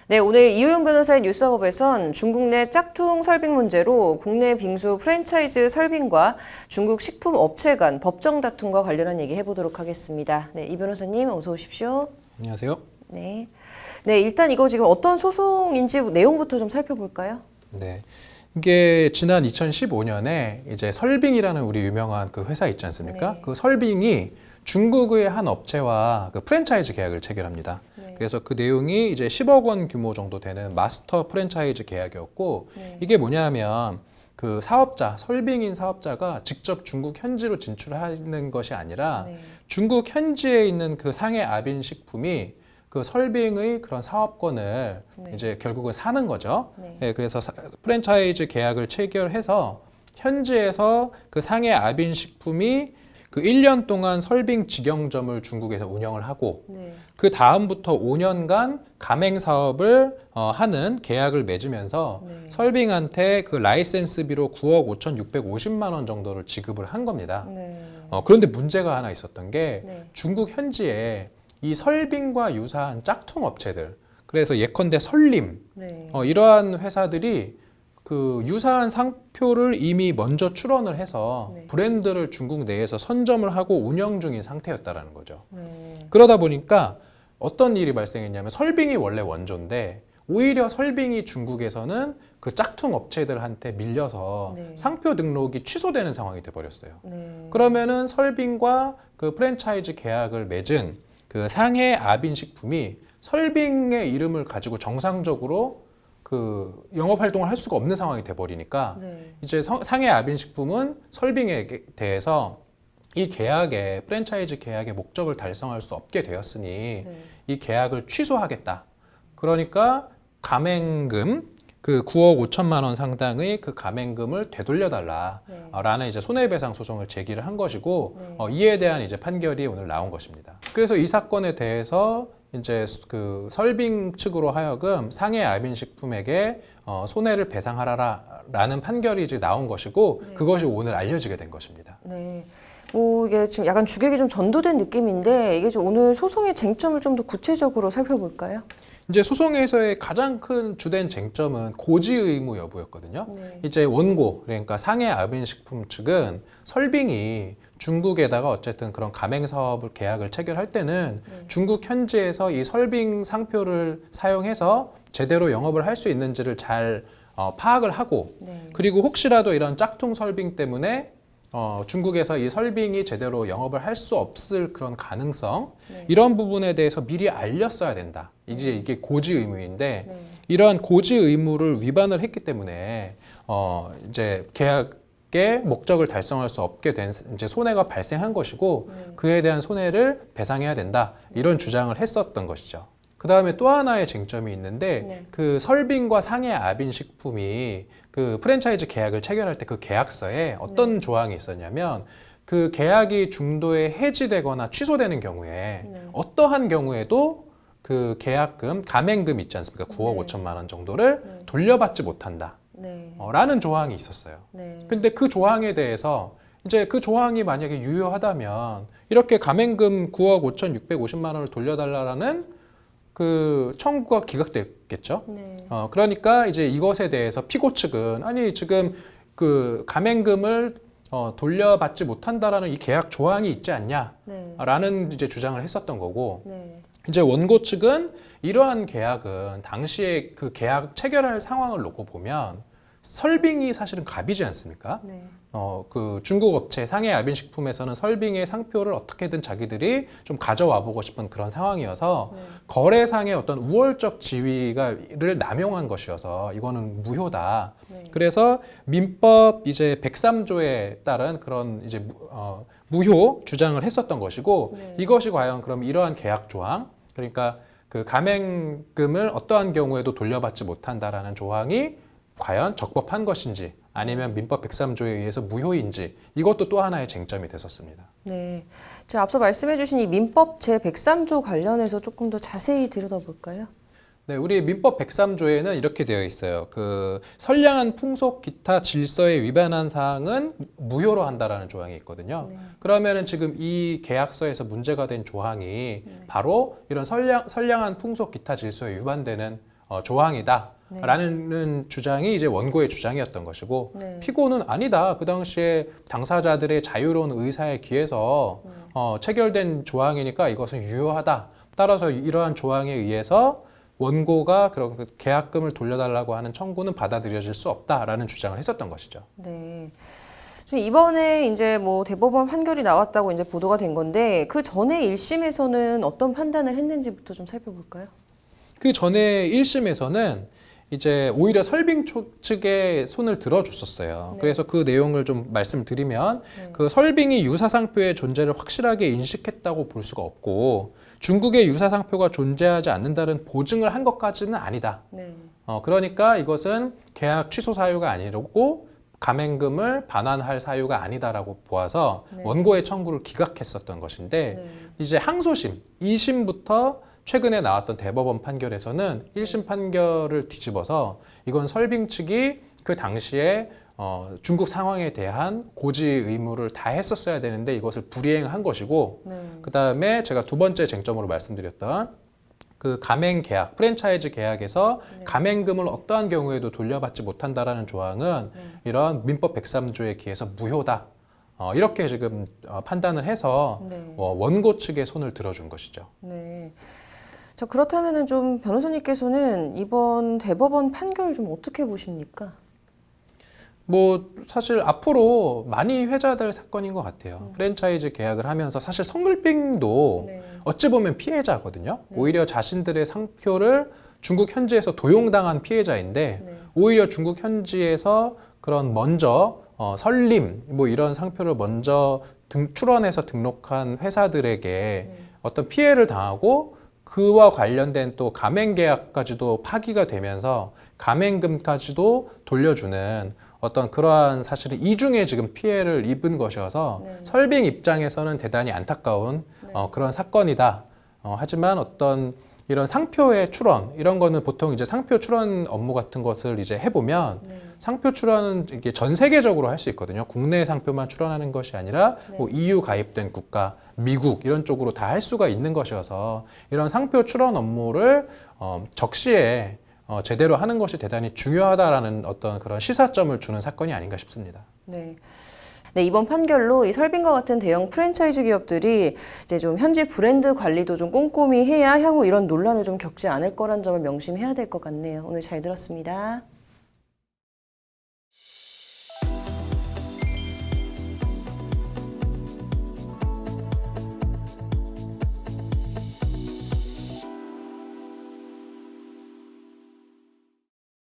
네, 오늘 이호영 변호사의 뉴스업에선 중국 내 짝퉁 설빙 문제로 국내 빙수 프랜차이즈 설빙과 중국 식품 업체 간 법정 다툼과 관련한 얘기 해보도록 하겠습니다. 네, 이 변호사님 어서 오십시오. 안녕하세요. 네, 일단 이거 지금 어떤 소송인지 내용부터 좀 살펴볼까요? 네. 이게 지난 2015년에 이제 설빙이라는 우리 유명한 그 회사 있지 않습니까? 네. 그 설빙이 중국의 한 업체와 그 프랜차이즈 계약을 체결합니다. 네. 그래서 그 내용이 이제 10억 원 규모 정도 되는 마스터 프랜차이즈 계약이었고, 네. 이게 뭐냐면 그 사업자, 설빙인 사업자가 직접 중국 현지로 진출하는 것이 아니라 네. 중국 현지에 있는 그 상해 아빈 식품이 그 설빙의 그런 사업권을 네. 이제 결국은 사는 거죠. 네. 네, 그래서 프랜차이즈 계약을 체결해서 현지에서 그 상해 아빈 식품이 그 1년 동안 설빙 직영점을 중국에서 운영을 하고, 네. 그 다음부터 5년간 가맹 사업을 하는 계약을 맺으면서 네. 설빙한테 그 라이센스비로 9억 5,650만 원 정도를 지급을 한 겁니다. 네. 그런데 문제가 하나 있었던 게 네. 중국 현지에 이 설빙과 유사한 짝퉁 업체들, 그래서 예컨대 설림, 네. 이러한 회사들이 그 유사한 상표를 이미 먼저 출원을 해서 네. 브랜드를 중국 내에서 선점을 하고 운영 중인 상태였다라는 거죠. 네. 그러다 보니까 어떤 일이 발생했냐면 설빙이 원래 원조인데 오히려 설빙이 중국에서는 그 짝퉁 업체들한테 밀려서 네. 상표 등록이 취소되는 상황이 돼버렸어요. 네. 그러면은 설빙과 그 프랜차이즈 계약을 맺은 그 상해 아빈 식품이 설빙의 이름을 가지고 정상적으로 그 영업 활동을 할 수가 없는 상황이 돼버리니까 네. 이제 상해 아빈 식품은 설빙에 대해서 이 계약의 프랜차이즈 계약의 목적을 달성할 수 없게 되었으니 네. 이 계약을 취소하겠다. 그러니까 가맹금 그 9억 5천만 원 상당의 그 가맹금을 되돌려달라라는 이제 손해배상 소송을 제기를 한 것이고, 네. 이에 대한 이제 판결이 오늘 나온 것입니다. 그래서 이 사건에 대해서 이제 그 설빙 측으로 하여금 상해 아빈 식품에게 손해를 배상하라라는 판결이 이제 나온 것이고, 네. 그것이 오늘 알려지게 된 것입니다. 네. 뭐 이게 지금 약간 주객이 좀 전도된 느낌인데 이게 지금 오늘 소송의 쟁점을 좀 더 구체적으로 살펴볼까요? 이제 소송에서의 가장 큰 주된 쟁점은 고지 의무 여부였거든요. 네. 이제 원고, 그러니까 상해 아빈 식품 측은 설빙이 중국에다가 어쨌든 그런 가맹 사업을 계약을 체결할 때는 네. 중국 현지에서 이 설빙 상표를 사용해서 제대로 영업을 할 수 있는지를 잘 파악을 하고, 네. 그리고 혹시라도 이런 짝퉁 설빙 때문에 중국에서 이 설빙이 제대로 영업을 할 수 없을 그런 가능성, 네. 이런 부분에 대해서 미리 알렸어야 된다. 이제 이게 고지 의무인데, 네. 이러한 고지 의무를 위반을 했기 때문에 이제 계약의 목적을 달성할 수 없게 된 이제 손해가 발생한 것이고, 네. 그에 대한 손해를 배상해야 된다. 이런 주장을 했었던 것이죠. 그 다음에 또 하나의 쟁점이 있는데, 네. 그 설빙과 상해 아빈 식품이 그 프랜차이즈 계약을 체결할 때 그 계약서에 어떤 조항이 있었냐면, 그 계약이 중도에 해지되거나 취소되는 경우에 네. 어떠한 경우에도 그 계약금, 가맹금 있지 않습니까? 9억 네. 5천만 원 정도를 네. 돌려받지 못한다. 네. 라는 조항이 있었어요. 네. 근데 그 조항에 대해서 이제 그 조항이 만약에 유효하다면 이렇게 가맹금 9억 5,650만 원을 돌려달라는 그 청구가 기각됐겠죠. 네. 그러니까 이제 이것에 대해서 피고 측은 아니 지금 그 가맹금을 돌려받지 못한다라는 이 계약 조항이 있지 않냐라는 네. 이제 주장을 했었던 거고, 네. 이제 원고 측은 이러한 계약은 당시에 그 계약 체결할 상황을 놓고 보면 설빙이 사실은 갑이지 않습니까? 네. 그 중국 업체 상해 아빈 식품에서는 설빙의 상표를 어떻게든 자기들이 좀 가져와 보고 싶은 그런 상황이어서 네. 거래상의 어떤 우월적 지위를 남용한 것이어서 이거는 무효다. 네. 그래서 민법 이제 103조에 따른 그런 이제 무효 주장을 했었던 것이고, 네. 이것이 과연 그럼 이러한 계약 조항, 그러니까 그 가맹금을 어떠한 경우에도 돌려받지 못한다라는 조항이 과연 적법한 것인지 아니면 민법 103조에 의해서 무효인지, 이것도 또 하나의 쟁점이 됐었습니다. 네. 제가 앞서 말씀해주신 이 민법 제103조 관련해서 조금 더 자세히 들여다볼까요? 네, 우리 민법 103조에는 이렇게 되어 있어요. 그 선량한 풍속 기타 질서에 위반한 사항은 무효로 한다라는 조항이 있거든요. 네. 그러면은 지금 이 계약서에서 문제가 된 조항이 바로 이런 선량한 풍속 기타 질서에 위반되는 조항이다라는 주장이 이제 원고의 주장이었던 것이고 네. 피고는 아니다. 그 당시에 당사자들의 자유로운 의사에 기해서 체결된 조항이니까 이것은 유효하다. 따라서 이러한 조항에 의해서 원고가 그런 계약금을 돌려달라고 하는 청구는 받아들여질 수 없다라는 주장을 했었던 것이죠. 네. 지금 이번에 이제 뭐 대법원 판결이 나왔다고 이제 보도가 된 건데 그 전에 1심에서는 어떤 판단을 했는지부터 좀 살펴볼까요? 그 전에 1심에서는 이제 오히려 설빙 측에 손을 들어줬었어요. 네. 그래서 그 내용을 좀 말씀드리면 그 설빙이 유사상표의 존재를 확실하게 인식했다고 볼 수가 없고 중국에 유사상표가 존재하지 않는다는 보증을 한 것까지는 아니다. 네. 그러니까 이것은 계약 취소 사유가 아니고 가맹금을 반환할 사유가 아니다라고 보아서 네. 원고의 청구를 기각했었던 것인데 네. 이제 항소심 2심부터 최근에 나왔던 대법원 판결에서는 1심 판결을 뒤집어서 이건 설빙 측이 그 당시에 중국 상황에 대한 고지 의무를 다 했었어야 되는데 이것을 불이행한 것이고 네. 그다음에 제가 두 번째 쟁점으로 말씀드렸던 그 가맹 계약, 프랜차이즈 계약에서 네. 가맹금을 어떠한 경우에도 돌려받지 못한다라는 조항은 이런 민법 103조에 기해서 무효다. 이렇게 지금 판단을 해서 네. 원고 측에 손을 들어준 것이죠. 네. 자, 그렇다면은 좀 변호사님께서는 이번 대법원 판결 좀 어떻게 보십니까? 뭐 사실 앞으로 많이 회자될 사건인 것 같아요. 프랜차이즈 계약을 하면서 사실 성글빙도 네. 어찌 보면 피해자거든요. 오히려 자신들의 상표를 중국 현지에서 도용당한 피해자인데 네. 오히려 중국 현지에서 그런 먼저 설림 뭐 이런 상표를 먼저 출원해서 등록한 회사들에게 어떤 피해를 당하고 그와 관련된 또 가맹 계약까지도 파기가 되면서 가맹금까지도 돌려주는 어떤 그러한 사실은 이중에 지금 피해를 입은 것이어서 설빙 입장에서는 대단히 안타까운 그런 사건이다. 하지만 어떤 이런 상표의 출원 이런 거는 보통 이제 상표 출원 업무 같은 것을 이제 해보면 상표 출원은 이게 전 세계적으로 할 수 있거든요. 국내 상표만 출원하는 것이 아니라 뭐 EU 가입된 국가, 미국 이런 쪽으로 다 할 수가 있는 것이어서 이런 상표 출원 업무를 적시에 제대로 하는 것이 대단히 중요하다라는 어떤 그런 시사점을 주는 사건이 아닌가 싶습니다. 네. 네, 이번 판결로 이 설빙과 같은 대형 프랜차이즈 기업들이 이제 좀 현지 브랜드 관리도 좀 꼼꼼히 해야 향후 이런 논란을 좀 겪지 않을 거란 점을 명심해야 될 것 같네요. 오늘 잘 들었습니다.